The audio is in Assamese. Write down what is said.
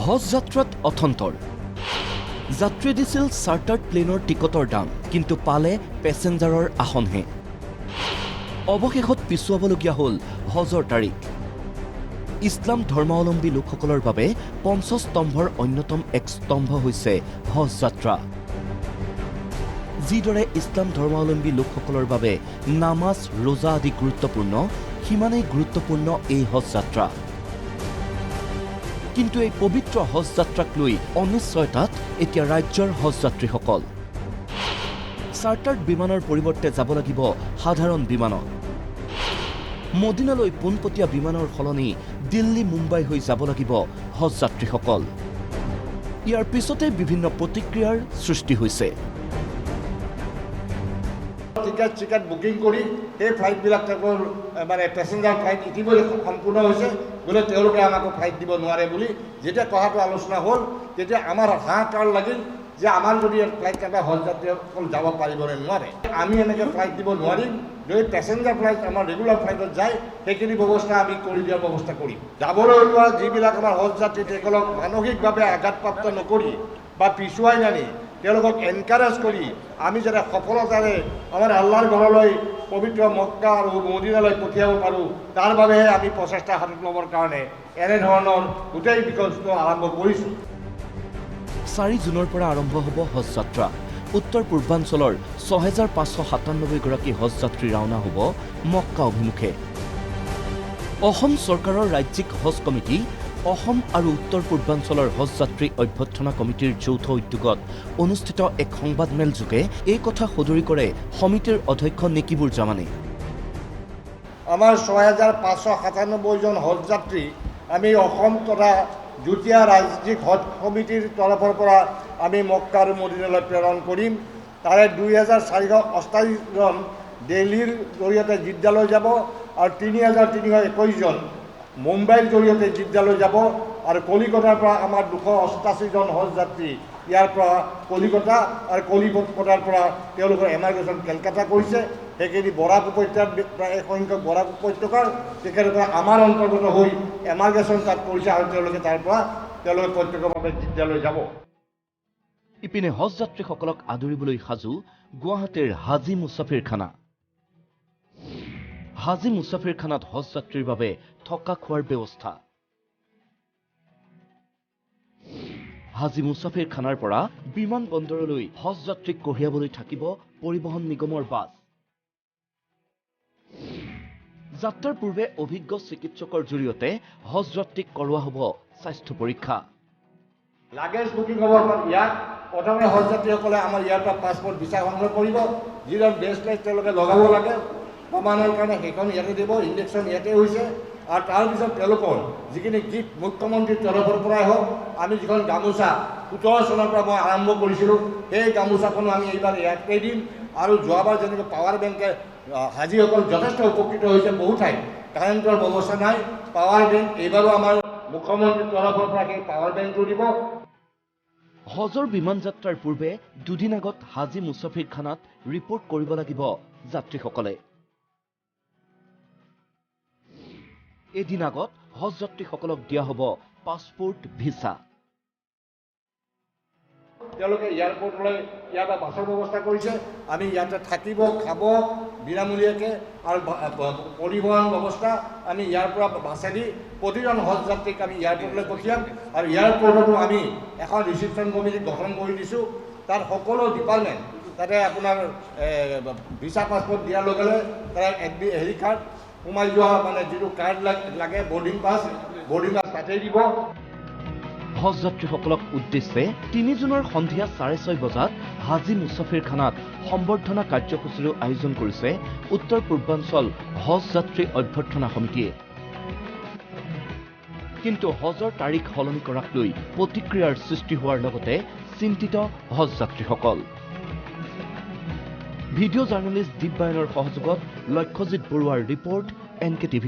হজ যাত্ৰাত অথন্তৰ যাত্ৰী দিছিল চাৰ্টাৰ্ড প্লেনৰ টিকটৰ দাম, কিন্তু পালে পেছেঞ্জাৰৰ আসনহে। অৱশেষত পিছুৱাবলগীয়া হ'ল হজৰ তাৰিখ। ইছলাম ধৰ্মাৱলম্বী লোকসকলৰ বাবে পঞ্চস্তম্ভৰ অন্যতম এক স্তম্ভ হৈছে হজ যাত্ৰা। যিদৰে ইছলাম ধৰ্মাৱলম্বী লোকসকলৰ বাবে নামাজ, ৰোজা আদি গুৰুত্বপূৰ্ণ, সিমানেই গুৰুত্বপূৰ্ণ এই হজ যাত্ৰা। কিন্তু এই পবিত্ৰ হজ যাত্ৰাক লৈ অনিশ্চয়তাত এতিয়া ৰাজ্যৰ হজ যাত্ৰীসকল। চাৰ্টাৰ্ড বিমানৰ পৰিৱৰ্তে যাব লাগিব সাধাৰণ বিমানত। মদিনালৈ পোনপটীয়া বিমানৰ সলনি দিল্লী, মুম্বাই হৈ যাব লাগিব হজ যাত্ৰীসকল। ইয়াৰ পিছতে বিভিন্ন প্ৰতিক্ৰিয়াৰ সৃষ্টি হৈছে। টিকেট বুকিং কৰি সেই ফ্লাইটবিলাক তেওঁলোকৰ মানে পেছেঞ্জাৰ ফ্লাইট ইতিমধ্যে সম্পূৰ্ণ হৈছে, বোলে তেওঁলোকে আমাক ফ্লাইট দিব নোৱাৰে বুলি যেতিয়া কথাটো আলোচনা হ'ল, তেতিয়া আমাৰ হাহাকাৰ লাগিল যে আমাৰ যদি ফ্লাইট কাটা হজ যাত্ৰীসকল যাব পাৰিবনে নোৱাৰে। আমি এনেকৈ ফ্লাইট দিব নোৱাৰিম। যদি পেছেঞ্জাৰ ফ্লাইট আমাৰ ৰেগুলাৰ ফ্লাইটত যায়, সেইখিনি ব্যৱস্থা আমি কৰি দিয়াৰ ব্যৱস্থা কৰিম। যাবলৈ ওলোৱা যিবিলাক আমাৰ হজ যাত্ৰী, তেওঁলোকক মানসিকভাৱে আঘাতপ্ৰাপ্ত নকৰি বা পিছুৱাই নানি তেওঁলোকক এনকাৰেজ কৰি আমি যাতে সফলতাৰে আমাৰ আল্লাহৰ ঘৰলৈ পবিত্ৰ মক্কা আৰু মদিনালৈ পঠিয়াব পাৰোঁ, তাৰ বাবেহে আমি প্ৰচেষ্টা হাতত ল'বৰ কাৰণে এনেধৰণৰ গোটেই বিষয়টো আৰম্ভ কৰিছোঁ। 4 জুনৰ পৰা আৰম্ভ হ'ব হজ যাত্ৰা। উত্তৰ পূৰ্বাঞ্চলৰ 6597 গৰাকী হজ যাত্ৰী ৰাওনা হ'ব মক্কা অভিমুখে। অসম চৰকাৰৰ ৰাজ্যিক হজ কমিটি, অসম আৰু উত্তৰ পূৰ্বাঞ্চলৰ হজ যাত্ৰী অভ্যৰ্থনা কমিটিৰ যৌথ উদ্যোগত অনুষ্ঠিত এক সংবাদমেল যোগে এই কথা সদৰি কৰে সমিতিৰ অধ্যক্ষ নেকিবুৰ জামানে। আমাৰ 6597 জন হজ যাত্ৰী আমি অসম তথা যুটীয়া ৰাজ্যিক হজ কমিটিৰ তৰফৰ পৰা আমি মক্কা আৰু মদিনালৈ প্ৰেৰণ কৰিম। তাৰে 2481 জন দিল্লীৰ জৰিয়তে জিদ্দালৈ যাব আৰু 3321 জন মুম্বাইৰ জৰিয়তে জিদ্দালৈ যাব। আৰু কলিকতাৰ পৰা আমাৰ 288 জন হজ যাত্ৰী ইয়াৰ পৰা কলিকতা আৰু কলিকতাৰ পৰা তেওঁলোকৰ এমাৰ্গেশ্যন কেলকাতা কৰিছে। সেইখিনি বৰাক উপত্যকাৰ প্ৰায় সংখ্যক বৰাক উপত্যকাৰ তেখেতলোকে আমাৰ অন্তৰ্গত হৈ এমাৰ্গেশ্যন তাত কৰিছে আৰু তেওঁলোকে তাৰ পৰা তেওঁলোকে প্ৰত্যক্ষভাৱে জিদ্দালৈ যাব। ইপিনে হজ যাত্ৰীসকলক আদৰিবলৈ সাজু গুৱাহাটীৰ হাজী মুছাফিৰ খানা। হাজী মুছাফিৰ খানাত হজ যাত্ৰীৰ বাবে থকা খোৱাৰ ব্যৱস্থা। হাজী মুছাফিৰ খানাৰ পৰা বিমান বন্দৰলৈ হজ যাত্ৰীক কঢ়িয়াবলৈ থাকিব পৰিবহণ নিগমৰ বাছ। যাত্ৰাৰ পূৰ্বে অভিজ্ঞ চিকিৎসকৰ জৰিয়তে হজ যাত্ৰীক কৰোৱা হ'ব স্বাস্থ্য পৰীক্ষা। লাগেজ বুকিং হ'বৰ ইয়াত প্ৰথমে হজ যাত্ৰীসকলে আমাৰ ইয়াৰ পৰা পাছপৰ্ট ভিছা সংগ্ৰহ কৰিব। যিজন ব্ৰেচলেট তেওঁলোকে লগাব লাগে প্ৰমাণৰ কাৰণে সেইখন ইয়াতে দিব, ইনজেকশ্যন ইয়াতে হৈছে। আৰু তাৰপিছত তেওঁলোকৰ যিখিনি গিফ্ট মুখ্যমন্ত্ৰীৰ তৰফৰ পৰাই হওক, আমি যিখন গামোচা 17 চনৰ পৰা মই আৰম্ভ কৰিছিলোঁ, সেই গামোচাখনো আমি এইবাৰ ইয়াতে দিম। আৰু যোৱাবাৰ যেনেকৈ পাৱাৰ বেংকে হাজীসকল যথেষ্ট উপকৃত হৈছে, বহু ঠাইত কাৰেণ্টৰ ব্যৱস্থা নাই, পাৱাৰ বেংক এইবাৰো আমাৰ মুখ্যমন্ত্ৰীৰ তৰফৰ পৰা সেই পাৱাৰ বেংকটো দিব। হজৰ বিমান যাত্ৰাৰ পূৰ্বে 2 দিন আগত হাজী মুছাফিৰ খানাত ৰিপৰ্ট কৰিব লাগিব যাত্ৰীসকলে। এদিন আগত হজ যাত্ৰীসকলক দিয়া হ'ব পাছপোৰ্ট, ভিছা। তেওঁলোকে এয়াৰপৰ্টলৈ ইয়াৰ পৰা বাছৰ ব্যৱস্থা কৰিছে। আমি ইয়াতে থাকিব, খাব বিনামূলীয়াকৈ আৰু পৰিবহণ ব্যৱস্থা আমি ইয়াৰ পৰা বাছেদি প্ৰতিজন হজ যাত্ৰীক আমি এয়াৰপৰ্টলৈ পঠিয়াম। আৰু এয়াৰপৰ্টতো আমি এখন ৰিচিপশ্যন কমিটি গঠন কৰি দিছোঁ। তাত সকলো ডিপাৰ্টমেণ্ট, তাতে আপোনাৰ ভিছা পাছপৰ্ট দিয়াৰ লগে লগে তাত হেৰি কাৰ্ড সোমাই যোৱা মানে যিটো কাৰ্ড লাগে, বৰ্ডিং পাছ তাতেই দিব। হজ যাত্ৰীসকলক উদ্দেশ্যে 3 জুনৰ সন্ধিয়া 6:30 বজাত হাজী মুছাফিৰ খানাত সম্বৰ্ধনা কাৰ্যসূচীৰো আয়োজন কৰিছে উত্তৰ পূৰ্বাঞ্চল হজ যাত্ৰী অভ্যৰ্থনা সমিতিয়ে। কিন্তু হজৰ তাৰিখ সলনি কৰাক লৈ প্ৰতিক্ৰিয়াৰ সৃষ্টি হোৱাৰ লগতে চিন্তিত হজ যাত্ৰীসকল। ভিডিঅ' জাৰ্নেলিষ্ট দীপ বায়নৰ সহযোগত লক্ষ্যজিৎ বৰুৱাৰ ৰিপৰ্ট, NKTV+।